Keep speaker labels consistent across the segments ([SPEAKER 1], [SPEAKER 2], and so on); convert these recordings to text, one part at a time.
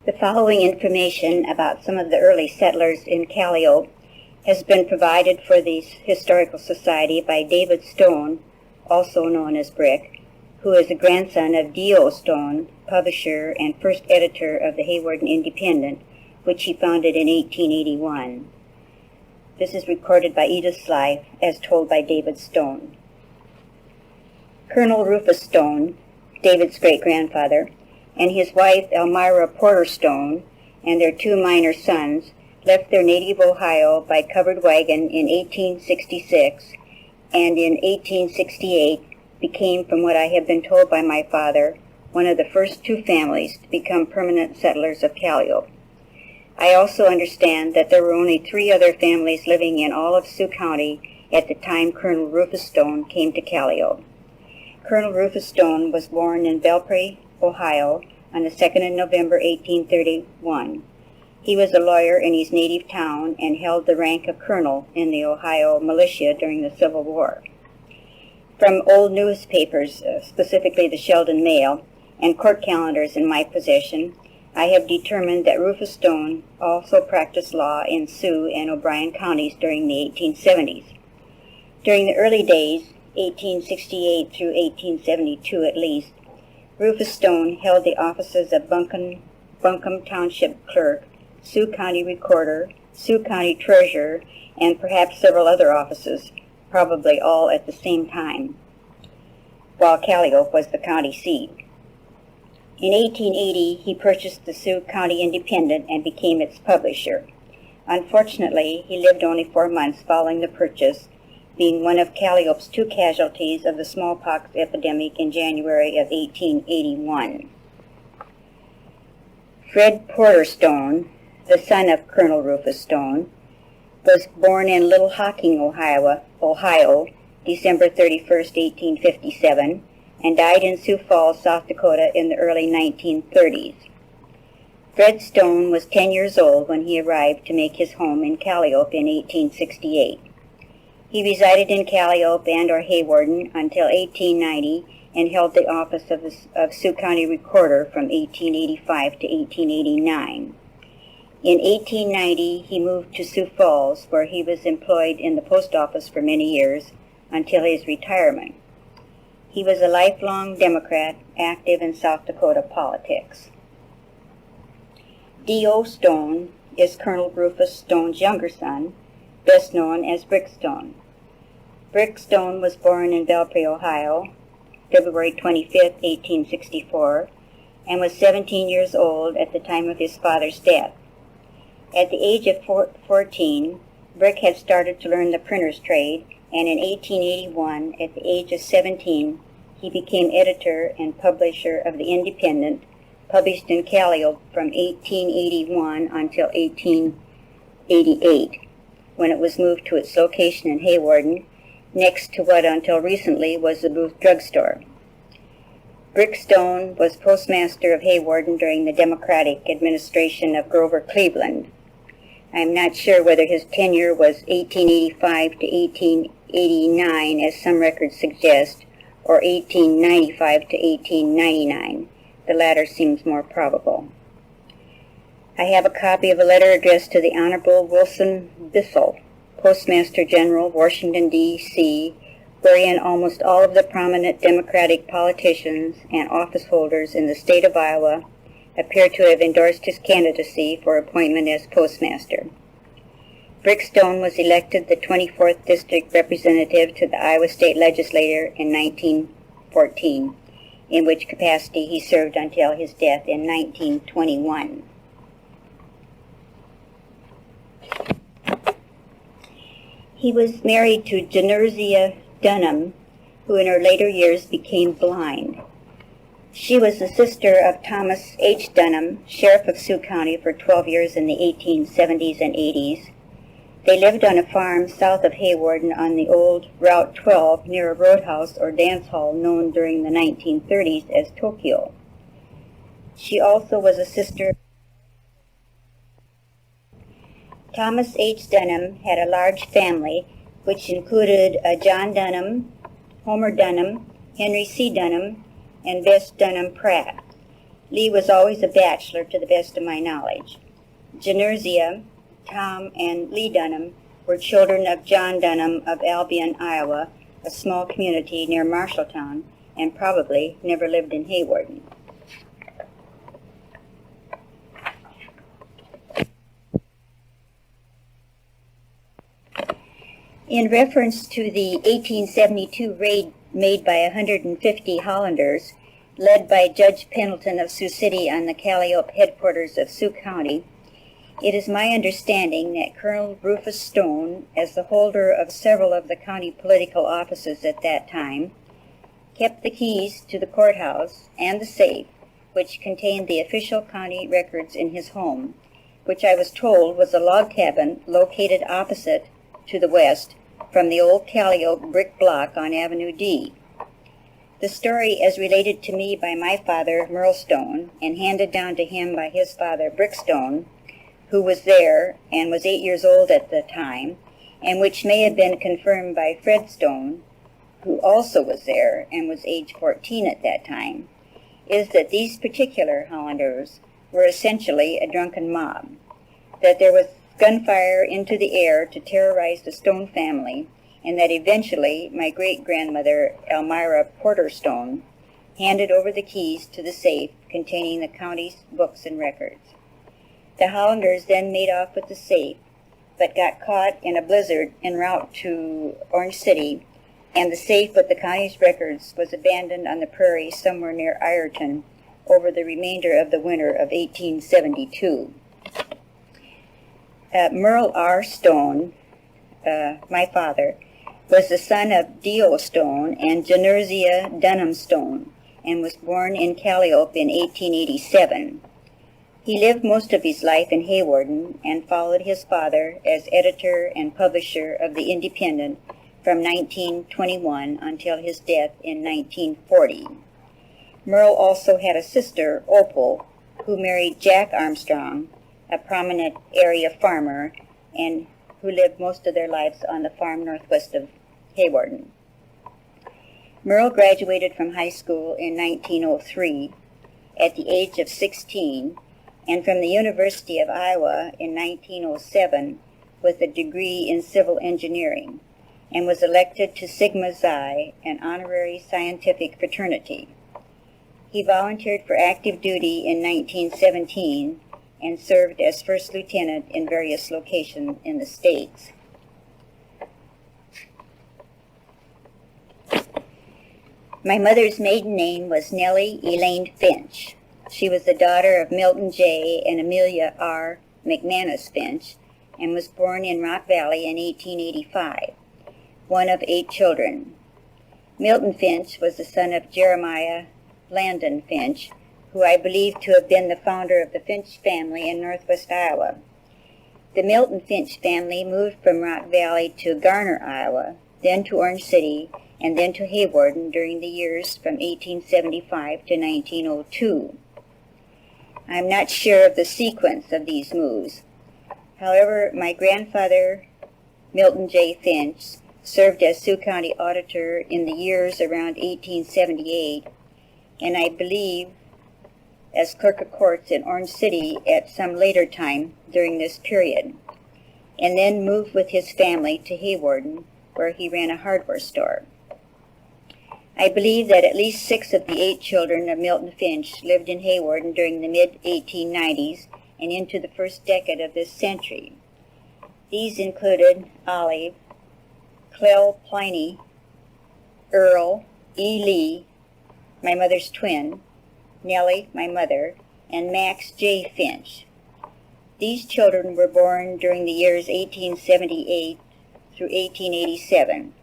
[SPEAKER 1] The following information about some of the early settlers in Calliope has been provided for the Historical Society by David Stone, also known as Brick, who is a grandson of D.O. Stone, publisher and first editor of the Hawarden Independent, which he founded in 1881. This is recorded by Edith's life as told by David Stone. Colonel Rufus Stone, David's great-grandfather, and his wife Elmira Porter Stone and their two minor sons left their native Ohio by covered wagon in 1866, and in 1868 became, from what I have been told by my father, one of the first two families to become permanent settlers of Calliope. I also understand that there were only 3 other families living in all of Sioux County at the time Colonel Rufus Stone came to Calliope. Colonel Rufus Stone was born in Belpre, Ohio, on the 2nd of November, 1831. He was a lawyer in his native town and held the rank of colonel in the Ohio militia during the Civil War. From old newspapers, specifically the Sheldon Mail, and court calendars in my possession, I have determined that Rufus Stone also practiced law in Sioux and O'Brien counties during the 1870s. During the early days, 1868 through 1872 at least, Rufus Stone held the offices of Buncombe Township Clerk, Sioux County Recorder, Sioux County Treasurer, and perhaps several other offices, probably all at the same time, while Calliope was the county seat. In 1880, he purchased the Sioux County Independent and became its publisher. Unfortunately, he lived only 4 months following the purchase, being one of Calliope's 2 casualties of the smallpox epidemic in January of 1881. Fred Porter Stone, the son of Colonel Rufus Stone, was born in Little Hocking, Ohio, December 31, 1857, and died in Sioux Falls, South Dakota in the early 1930s. Fred Stone was 10 years old when he arrived to make his home in Calliope in 1868. He resided in Calliope and or Hawarden until 1890 and held the office of Sioux County Recorder from 1885 to 1889. In 1890, he moved to Sioux Falls, where he was employed in the post office for many years until his retirement. He was a lifelong Democrat, active in South Dakota politics. D.O. Stone is Colonel Rufus Stone's younger son, best known as Brick Stone. Brick Stone was born in Belpre, Ohio, February 25, 1864, and was 17 years old at the time of his father's death. At the age of 14, Brick had started to learn the printer's trade, and in 1881, at the age of 17, he became editor and publisher of the Independent, published in Calliope from 1881 until 1888, when it was moved to its location in Hawarden, next to what until recently was the Booth Drugstore. Brick Stone was postmaster of Hawarden during the Democratic administration of Grover Cleveland. I am not sure whether his tenure was 1885 to 1889, as some records suggest, or 1895 to 1899. The latter seems more probable. I have a copy of a letter addressed to the Honorable Wilson Bissell, Postmaster General, Washington, D.C., wherein almost all of the prominent Democratic politicians and office holders in the state of Iowa appear to have endorsed his candidacy for appointment as postmaster. Brick Stone was elected the 24th District Representative to the Iowa State Legislature in 1914, in which capacity he served until his death in 1921. He was married to Genersia Dunham, who in her later years became blind. She was the sister of Thomas H. Dunham, Sheriff of Sioux County for 12 years in the 1870s and 80s. They lived on a farm south of Hawarden on the old Route 12 near a roadhouse or dance hall known during the 1930s as Tokyo. She also was a sister. Thomas H. Dunham had a large family, which included John Dunham, Homer Dunham, Henry C. Dunham, and Bess Dunham Pratt. Lee was always a bachelor to the best of my knowledge. Genersia, Tom, and Lee Dunham were children of John Dunham of Albion, Iowa, a small community near Marshalltown, and probably never lived in Hawarden. In reference to the 1872 raid made by 150 Hollanders, led by Judge Pendleton of Sioux City on the Calliope headquarters of Sioux County, it is my understanding that Colonel Rufus Stone, as the holder of several of the county political offices at that time, kept the keys to the courthouse and the safe, which contained the official county records in his home, which I was told was a log cabin located opposite to the west from the old Calliope brick block on Avenue D. The story, as related to me by my father, Merle Stone, and handed down to him by his father, Brick Stone, who was there and was 8 years old at the time, and which may have been confirmed by Fred Stone, who also was there and was age 14 at that time, is that these particular Hollanders were essentially a drunken mob, that there was gunfire into the air to terrorize the Stone family, and that eventually my great-grandmother, Elmira Porter Stone, handed over the keys to the safe containing the county's books and records. The Hollanders then made off with the safe, but got caught in a blizzard en route to Orange City, and the safe with the county's records was abandoned on the prairie somewhere near Ireton over the remainder of the winter of 1872. Merle R. Stone, my father, was the son of Dio Stone and Genersia Dunham Stone, and was born in Calliope in 1887. He lived most of his life in Hawarden and followed his father as editor and publisher of the Independent from 1921 until his death in 1940. Merle also had a sister, Opal, who married Jack Armstrong, a prominent area farmer, and who lived most of their lives on the farm northwest of Hawarden. Merle graduated from high school in 1903 at the age of 16, and from the University of Iowa in 1907 with a degree in civil engineering, and was elected to Sigma Xi, an honorary scientific fraternity. He volunteered for active duty in 1917 and served as first lieutenant in various locations in the States. My mother's maiden name was Nellie Elaine Finch. She was the daughter of Milton J. and Amelia R. McManus Finch, and was born in Rock Valley in 1885, one of 8 children. Milton Finch was the son of Jeremiah Landon Finch, who I believe to have been the founder of the Finch family in northwest Iowa. The Milton Finch family moved from Rock Valley to Garner, Iowa, then to Orange City, and then to Hawarden during the years from 1875 to 1902. I am not sure of the sequence of these moves. However, my grandfather, Milton J. Finch, served as Sioux County auditor in the years around 1878, and I believe as clerk of courts in Orange City at some later time during this period, and then moved with his family to Hawarden, where he ran a hardware store. I believe that at least 6 of the 8 children of Milton Finch lived in Hawarden during the mid-1890s and into the first decade of this century. These included Olive, Clell Pliny, Earl E. Lee, my mother's twin, Nellie, my mother, and Max J. Finch. These children were born during the years 1878 through 1887.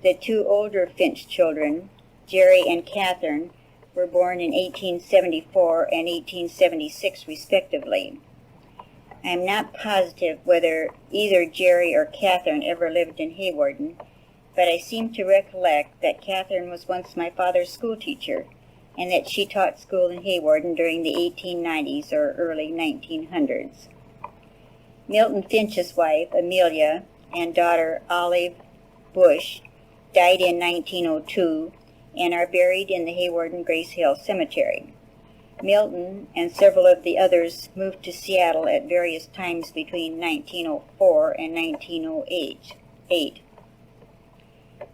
[SPEAKER 1] The 2 older Finch children, Jerry and Catherine, were born in 1874 and 1876 respectively. I am not positive whether either Jerry or Catherine ever lived in Hawarden, but I seem to recollect that Catherine was once my father's schoolteacher, and that she taught school in Hawarden during the 1890s or early 1900s. Milton Finch's wife, Amelia, and daughter, Olive Bush, died in 1902 and are buried in the Hawarden Grace Hill Cemetery. Milton and several of the others moved to Seattle at various times between 1904 and 1908.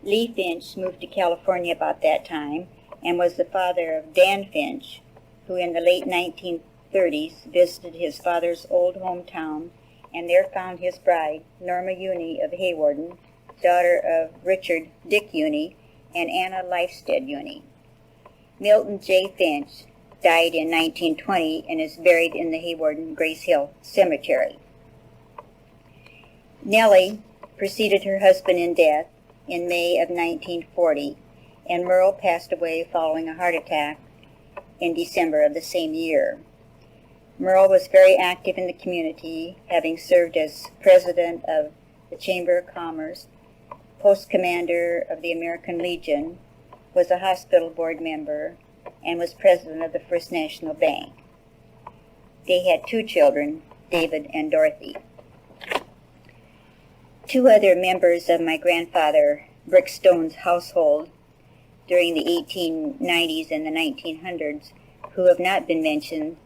[SPEAKER 1] Lee Finch moved to California about that time and was the father of Dan Finch, who in the late 1930s visited his father's old hometown and there found his bride, Norma Uni of Hawarden, daughter of Richard Dick Uni and Anna Leifstead Uni. Milton J. Finch died in 1920 and is buried in the Hawarden Grace Hill Cemetery. Nellie preceded her husband in death in May of 1940, and Merle passed away following a heart attack in December of the same year. Merle was very active in the community, having served as president of the Chamber of Commerce, post commander of the American Legion, was a hospital board member, and was president of the First National Bank. They had 2 children, David and Dorothy. 2 other members of my grandfather Brickstone's household during the 1890s and the 1900s who have not been mentioned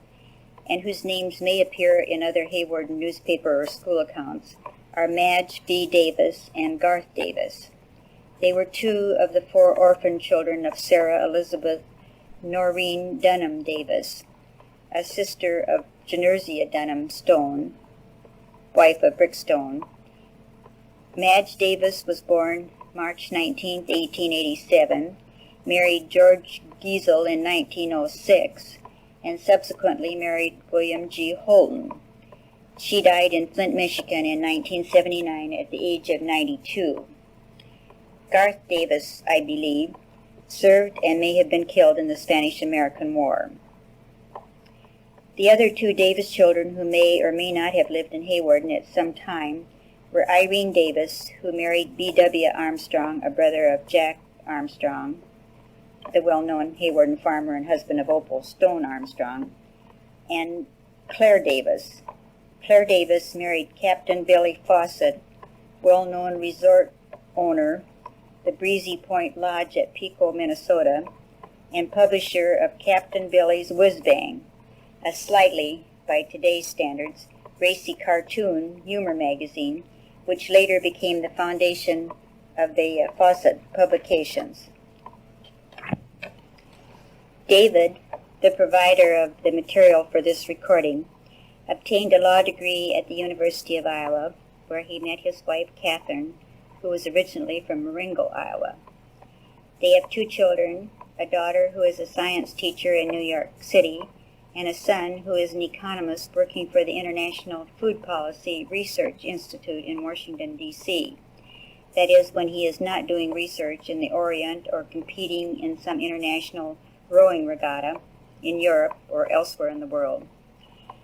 [SPEAKER 1] and whose names may appear in other Hawarden newspaper or school accounts are Madge V. Davis and Garth Davis. They were 2 of the 4 orphan children of Sarah Elizabeth Noreen Dunham Davis, a sister of Genersia Dunham Stone, wife of Brickstone. Madge Davis was born March 19, 1887, married George Giesel in 1906, and subsequently married William G. Holton. She died in Flint, Michigan in 1979 at the age of 92. Garth Davis, I believe, served and may have been killed in the Spanish-American War. The other 2 Davis children who may or may not have lived in Hawarden at some time were Irene Davis, who married B.W. Armstrong, a brother of Jack Armstrong, the well-known Hawarden farmer and husband of Opal Stone Armstrong, and Claire Davis. Claire Davis married Captain Billy Fawcett, well-known resort owner, the Breezy Point Lodge at Pico, Minnesota, and publisher of Captain Billy's Whiz-Bang, a slightly, by today's standards, racy cartoon humor magazine, which later became the foundation of the Fawcett Publications. David, the provider of the material for this recording, obtained a law degree at the University of Iowa, where he met his wife, Catherine, who was originally from Marengo, Iowa. They have 2 children, a daughter who is a science teacher in New York City, and a son who is an economist working for the International Food Policy Research Institute in Washington, D.C. That is, when he is not doing research in the Orient or competing in some international rowing regatta in Europe or elsewhere in the world.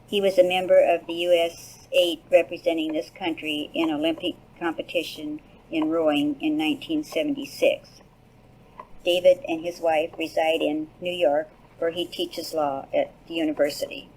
[SPEAKER 1] He was a member of the U.S. 8 representing this country in Olympic competition in rowing in 1976. David and his wife reside in New York, where he teaches law at the university.